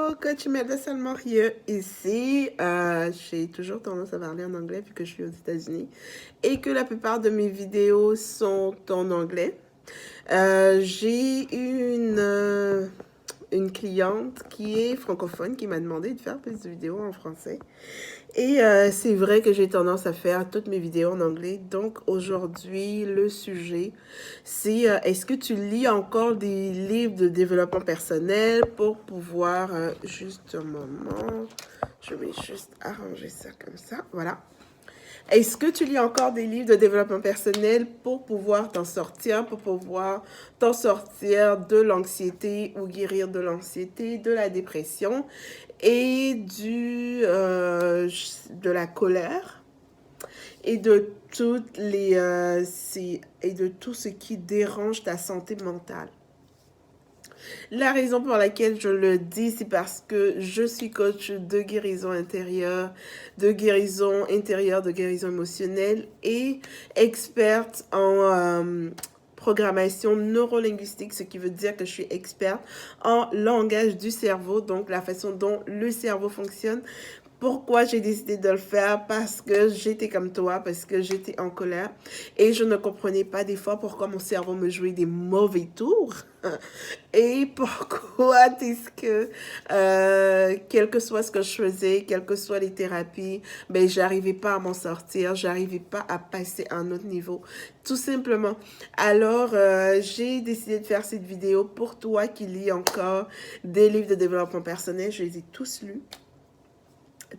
Hello, coach Imelda Salmorieux ici. J'ai toujours tendance à parler en anglais vu que je suis aux États-Unis et que la plupart de mes vidéos sont en anglais. J'ai une cliente qui est francophone qui m'a demandé de faire plus de vidéos en français. Et c'est vrai que j'ai tendance à faire toutes mes vidéos en anglais. Donc aujourd'hui, le sujet, c'est est-ce que tu lis encore des livres de développement personnel pour pouvoir... juste un moment, je vais juste arranger ça comme ça. Voilà. Est-ce que tu lis encore des livres de développement personnel pour pouvoir t'en sortir, pour pouvoir t'en sortir de l'anxiété ou guérir de l'anxiété, de la dépression et de la colère et de et de tout ce qui dérange ta santé mentale? La raison pour laquelle je le dis, c'est parce que je suis coach de guérison intérieure, de guérison émotionnelle et experte en programmation neurolinguistique, ce qui veut dire que je suis experte en langage du cerveau, donc la façon dont le cerveau fonctionne. Pourquoi j'ai décidé de le faire? Parce que j'étais comme toi, parce que j'étais en colère et je ne comprenais pas des fois pourquoi mon cerveau me jouait des mauvais tours et pourquoi est-ce que, quel que soit ce que je faisais, quelles que soient les thérapies, ben, j'arrivais pas à m'en sortir, j'arrivais pas à passer à un autre niveau, tout simplement. Alors, j'ai décidé de faire cette vidéo pour toi qui lis encore des livres de développement personnel. Je les ai tous lus.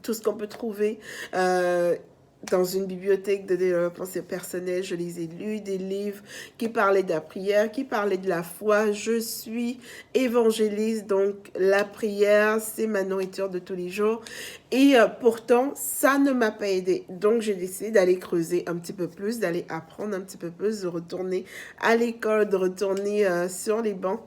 Tout ce qu'on peut trouver dans une bibliothèque de développement personnel. Je les ai lus, des livres qui parlaient de la prière, qui parlaient de la foi. Je suis évangéliste, donc la prière, c'est ma nourriture de tous les jours. Et pourtant, ça ne m'a pas aidé. Donc, j'ai décidé d'aller creuser un petit peu plus, d'aller apprendre un petit peu plus, de retourner à l'école, de retourner sur les bancs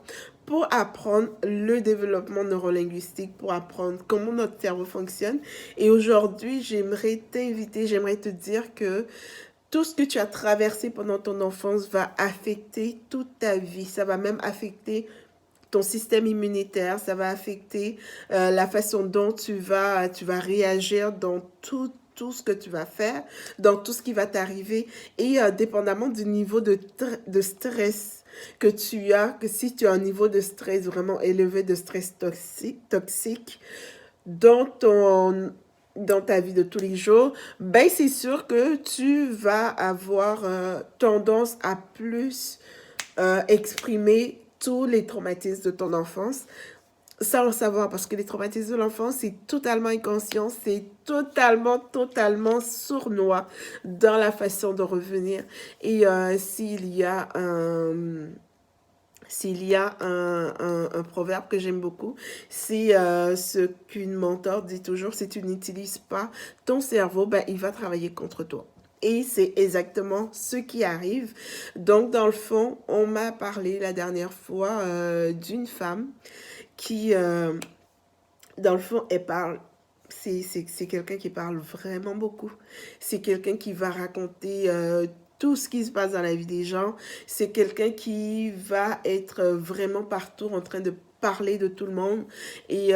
pour apprendre le développement neurolinguistique, pour apprendre comment notre cerveau fonctionne. Et aujourd'hui, j'aimerais t'inviter, j'aimerais te dire que tout ce que tu as traversé pendant ton enfance va affecter toute ta vie. Ça va même affecter ton système immunitaire, ça va affecter la façon dont tu vas réagir dans tout ce que tu vas faire, dans tout ce qui va t'arriver et dépendamment du niveau de stress que tu as, que si tu as un niveau de stress vraiment élevé, de stress toxique dans dans ta vie de tous les jours, ben c'est sûr que tu vas avoir tendance à plus exprimer tous les traumatismes de ton enfance sans le savoir, parce que les traumatismes de l'enfance, c'est totalement inconscient, c'est totalement sournois dans la façon de revenir. Et s'il y a un proverbe que j'aime beaucoup, c'est ce qu'une mentor dit toujours, si tu n'utilises pas ton cerveau, ben, il va travailler contre toi. Et c'est exactement ce qui arrive. Donc, dans le fond, on m'a parlé la dernière fois d'une femme qui, dans le fond, elle parle. C'est quelqu'un qui parle vraiment beaucoup. C'est quelqu'un qui va raconter tout ce qui se passe dans la vie des gens. C'est quelqu'un qui va être vraiment partout en train de parler de tout le monde. Et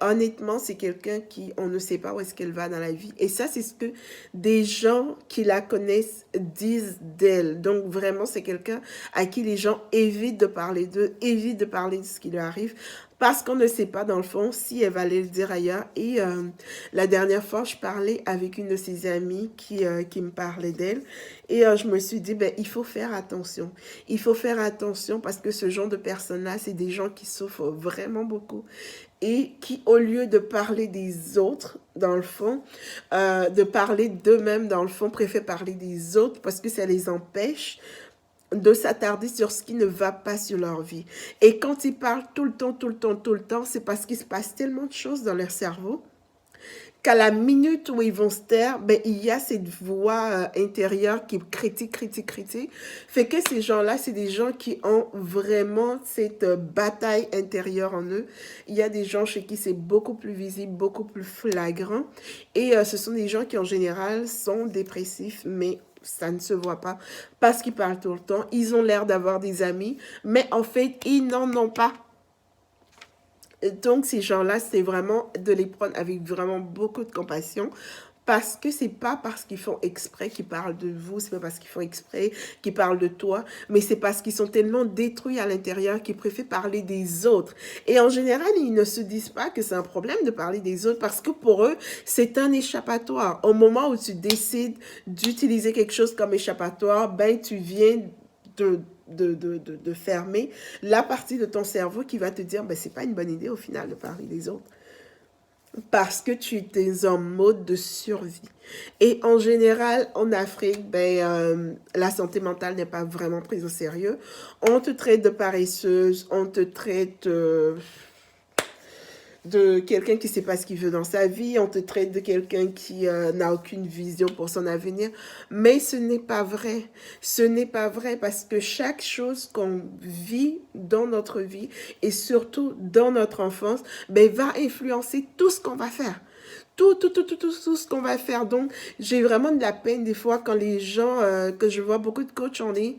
honnêtement, c'est quelqu'un qui, on ne sait pas où est-ce qu'elle va dans la vie. Et ça, c'est ce que des gens qui la connaissent disent d'elle. Donc vraiment, c'est quelqu'un à qui les gens évitent de parler d'eux, évitent de parler de ce qui lui arrive parce qu'on ne sait pas dans le fond si elle va aller le dire ailleurs. Et la dernière fois, je parlais avec une de ses amies qui me parlait d'elle et je me suis dit, ben, il faut faire attention. Il faut faire attention parce que ce genre de personnes-là, c'est des gens qui souffrent vraiment beaucoup et qui, au lieu de parler des autres, dans le fond, de parler d'eux-mêmes, dans le fond, préfèrent parler des autres parce que ça les empêche de s'attarder sur ce qui ne va pas sur leur vie. Et quand ils parlent tout le temps, c'est parce qu'il se passe tellement de choses dans leur cerveau qu'à la minute où ils vont se taire, ben, il y a cette voix intérieure qui critique. Fait que ces gens-là, c'est des gens qui ont vraiment cette bataille intérieure en eux. Il y a des gens chez qui c'est beaucoup plus visible, beaucoup plus flagrant. Et ce sont des gens qui, en général, sont dépressifs, mais ça ne se voit pas parce qu'ils parlent tout le temps. Ils ont l'air d'avoir des amis, mais en fait, ils n'en ont pas. Donc, ces gens-là, c'est vraiment de les prendre avec vraiment beaucoup de compassion. Parce que c'est pas parce qu'ils font exprès qu'ils parlent de vous, c'est pas parce qu'ils font exprès qu'ils parlent de toi, mais c'est parce qu'ils sont tellement détruits à l'intérieur qu'ils préfèrent parler des autres. Et en général, ils ne se disent pas que c'est un problème de parler des autres parce que pour eux, c'est un échappatoire. Au moment où tu décides d'utiliser quelque chose comme échappatoire, ben tu viens de fermer la partie de ton cerveau qui va te dire, ben, c'est pas une bonne idée au final de parler des autres parce que tu étais en mode de survie. Et en général, en Afrique, ben, la santé mentale n'est pas vraiment prise au sérieux. On te traite de paresseuse, on te traite de quelqu'un qui ne sait pas ce qu'il veut dans sa vie, on te traite de quelqu'un qui n'a aucune vision pour son avenir. Mais ce n'est pas vrai. Ce n'est pas vrai parce que chaque chose qu'on vit dans notre vie et surtout dans notre enfance, ben, va influencer tout ce qu'on va faire. Tout ce qu'on va faire. Donc, j'ai vraiment de la peine des fois quand les gens, que je vois beaucoup de coachs en ligne,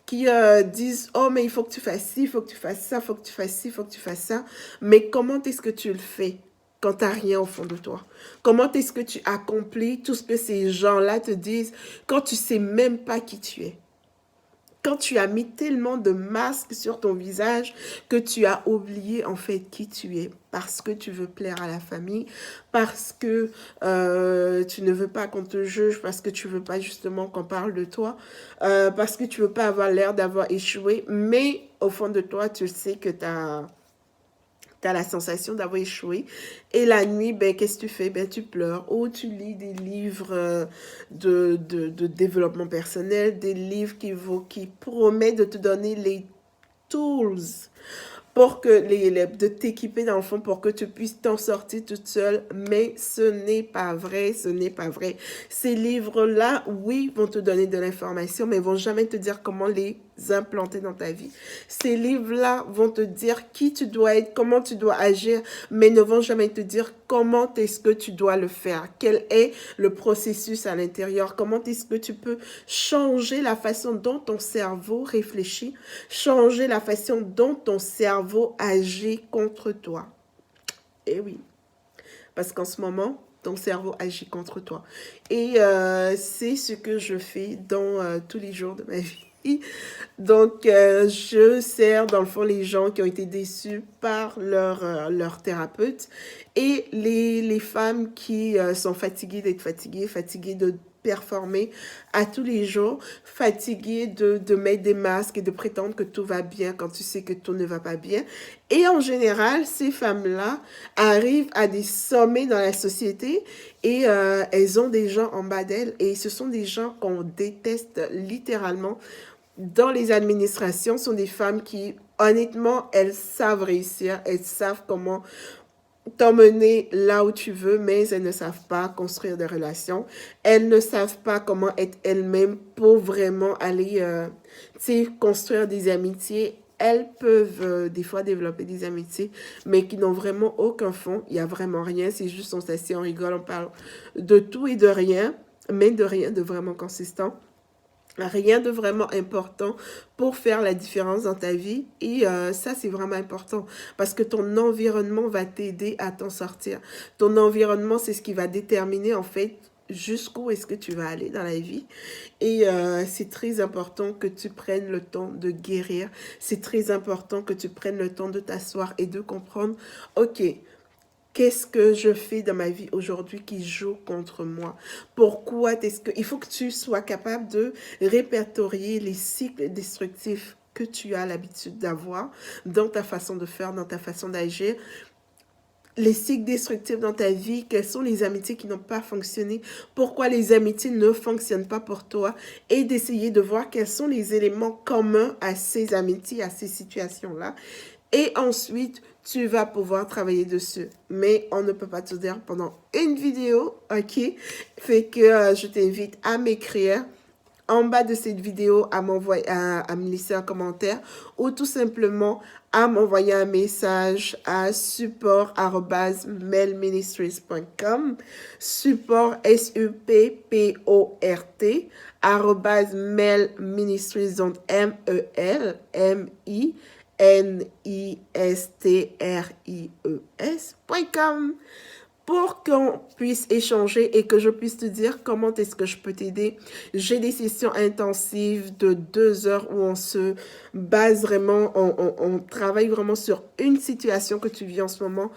qui disent, oh, mais il faut que tu fasses ci, il faut que tu fasses ça, il faut que tu fasses ci, il faut que tu fasses ça. Mais comment est-ce que tu le fais quand tu n'as rien au fond de toi? Comment est-ce que tu accomplis tout ce que ces gens-là te disent quand tu ne sais même pas qui tu es? Quand tu as mis tellement de masques sur ton visage que tu as oublié en fait qui tu es parce que tu veux plaire à la famille, parce que tu ne veux pas qu'on te juge, parce que tu veux pas justement qu'on parle de toi, parce que tu veux pas avoir l'air d'avoir échoué, mais au fond de toi, tu sais que tu as la sensation d'avoir échoué. Et la nuit, ben, qu'est-ce que tu fais? Ben, tu pleures ou tu lis des livres de développement personnel, des livres qui promettent de te donner les tools pour que de t'équiper dans le fond pour que tu puisses t'en sortir toute seule, mais ce n'est pas vrai, ce n'est pas vrai. Ces livres-là, oui, vont te donner de l'information, mais vont jamais te dire comment les implanter dans ta vie. Ces livres-là vont te dire qui tu dois être, comment tu dois agir, mais ne vont jamais te dire comment est-ce que tu dois le faire, quel est le processus à l'intérieur, comment est-ce que tu peux changer la façon dont ton cerveau réfléchit, changer la façon dont ton cerveau agit contre toi. Et oui, parce qu'en ce moment, ton cerveau agit contre toi. Et c'est ce que je fais dans tous les jours de ma vie. Donc, je sers dans le fond les gens qui ont été déçus par leur thérapeute et les femmes qui sont fatiguées d'être fatiguées de performer à tous les jours, fatiguées de mettre des masques et de prétendre que tout va bien quand tu sais que tout ne va pas bien. Et en général, ces femmes-là arrivent à des sommets dans la société et elles ont des gens en bas d'elles et ce sont des gens qu'on déteste littéralement dans les administrations. Sont des femmes qui, honnêtement, elles savent réussir, elles savent comment t'emmener là où tu veux, mais elles ne savent pas construire des relations. Elles ne savent pas comment être elles-mêmes pour vraiment aller construire des amitiés. Elles peuvent des fois développer des amitiés, mais qui n'ont vraiment aucun fond. Il n'y a vraiment rien. C'est juste on s'assied, on rigole, on parle de tout et de rien, mais de rien de vraiment consistant. Rien de vraiment important pour faire la différence dans ta vie. Et ça, c'est vraiment important parce que ton environnement va t'aider à t'en sortir. Ton environnement, c'est ce qui va déterminer en fait jusqu'où est-ce que tu vas aller dans la vie. Et c'est très important que tu prennes le temps de guérir. C'est très important que tu prennes le temps de t'asseoir et de comprendre, ok, qu'est-ce que je fais dans ma vie aujourd'hui qui joue contre moi? Pourquoi est-ce que... Il faut que tu sois capable de répertorier les cycles destructifs que tu as l'habitude d'avoir dans ta façon de faire, dans ta façon d'agir. Les cycles destructifs dans ta vie, quelles sont les amitiés qui n'ont pas fonctionné, pourquoi les amitiés ne fonctionnent pas pour toi et d'essayer de voir quels sont les éléments communs à ces amitiés, à ces situations-là. Et ensuite, tu vas pouvoir travailler dessus. Mais on ne peut pas tout dire pendant une vidéo, ok? Fait que je t'invite à m'écrire en bas de cette vidéo, à m'envoyer, à me laisser un commentaire ou tout simplement à m'envoyer un message à support@melministries.com, support SUPPORT @melministries, donc MELMI nistries.com pour qu'on puisse échanger et que je puisse te dire comment est-ce que je peux t'aider. J'ai des sessions intensives de 2 heures où on se base vraiment, on travaille vraiment sur une situation que tu vis en ce moment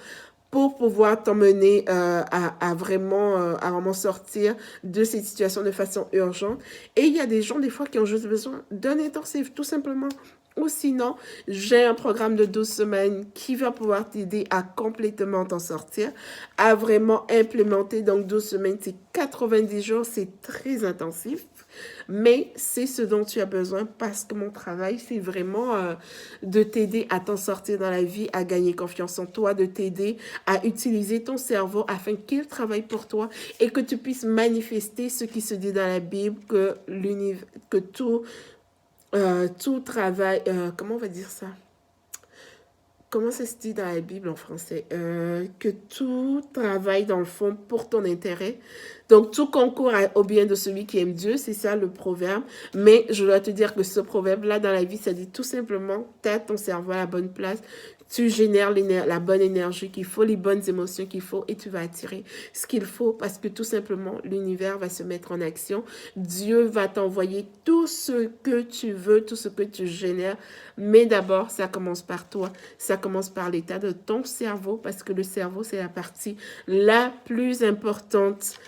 pour pouvoir t'emmener à vraiment sortir de cette situation de façon urgente. Et il y a des gens, des fois, qui ont juste besoin d'un intensif, tout simplement. Ou sinon, j'ai un programme de 12 semaines qui va pouvoir t'aider à complètement t'en sortir, à vraiment implémenter. Donc, 12 semaines, c'est 90 jours, c'est très intensif. Mais c'est ce dont tu as besoin parce que mon travail, c'est vraiment de t'aider à t'en sortir dans la vie, à gagner confiance en toi, de t'aider à utiliser ton cerveau afin qu'il travaille pour toi et que tu puisses manifester ce qui se dit dans la Bible, que l'univers, que tout travail, comment on va dire ça? Comment ça se dit dans la Bible en français? Que tout travaille dans le fond pour ton intérêt. Donc, tout concourt au bien de celui qui aime Dieu, c'est ça le proverbe. Mais je dois te dire que ce proverbe-là, dans la vie, ça dit tout simplement, tu as ton cerveau à la bonne place, tu génères la bonne énergie qu'il faut, les bonnes émotions qu'il faut et tu vas attirer ce qu'il faut parce que tout simplement, l'univers va se mettre en action. Dieu va t'envoyer tout ce que tu veux, tout ce que tu génères. Mais d'abord, ça commence par toi. Ça commence par l'état de ton cerveau parce que le cerveau, c'est la partie la plus importante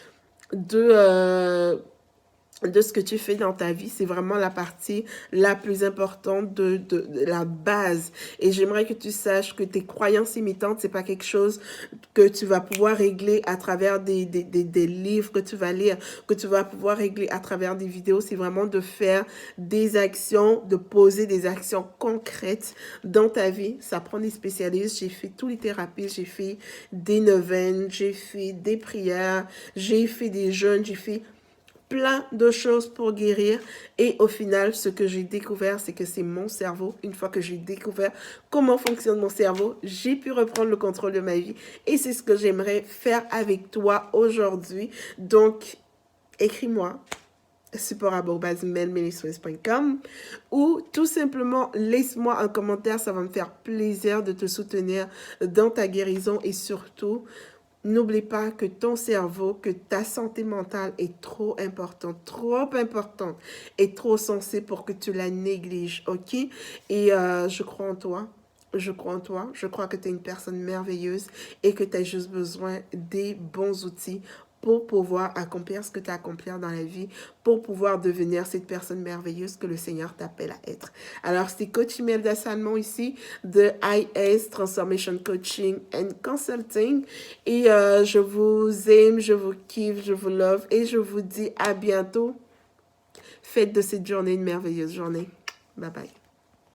de ce que tu fais dans ta vie. C'est vraiment la partie la plus importante de la base. Et j'aimerais que tu saches que tes croyances imitantes, c'est pas quelque chose que tu vas pouvoir régler à travers des livres que tu vas lire, que tu vas pouvoir régler à travers des vidéos. C'est vraiment de faire des actions, de poser des actions concrètes dans ta vie. Ça prend des spécialistes. J'ai fait tous les thérapies, j'ai fait des neuvaines, j'ai fait des prières, j'ai fait des jeûnes, j'ai fait plein de choses pour guérir. Et au final, ce que j'ai découvert, c'est que c'est mon cerveau. Une fois que j'ai découvert comment fonctionne mon cerveau, j'ai pu reprendre le contrôle de ma vie. Et c'est ce que j'aimerais faire avec toi aujourd'hui. Donc, écris-moi support@mailministries.com ou tout simplement laisse-moi un commentaire, ça va me faire plaisir de te soutenir dans ta guérison et surtout n'oublie pas que ton cerveau, que ta santé mentale est trop importante et trop sensée pour que tu la négliges, ok? Et je crois en toi. Je crois en toi. Je crois que tu es une personne merveilleuse et que tu as juste besoin des bons outils pour pouvoir accomplir ce que tu as à accomplir dans la vie, pour pouvoir devenir cette personne merveilleuse que le Seigneur t'appelle à être. Alors, c'est Coach Imelda Salmon ici de IS Transformation Coaching and Consulting. Et je vous aime, je vous kiffe, je vous love et je vous dis à bientôt. Faites de cette journée une merveilleuse journée. Bye bye.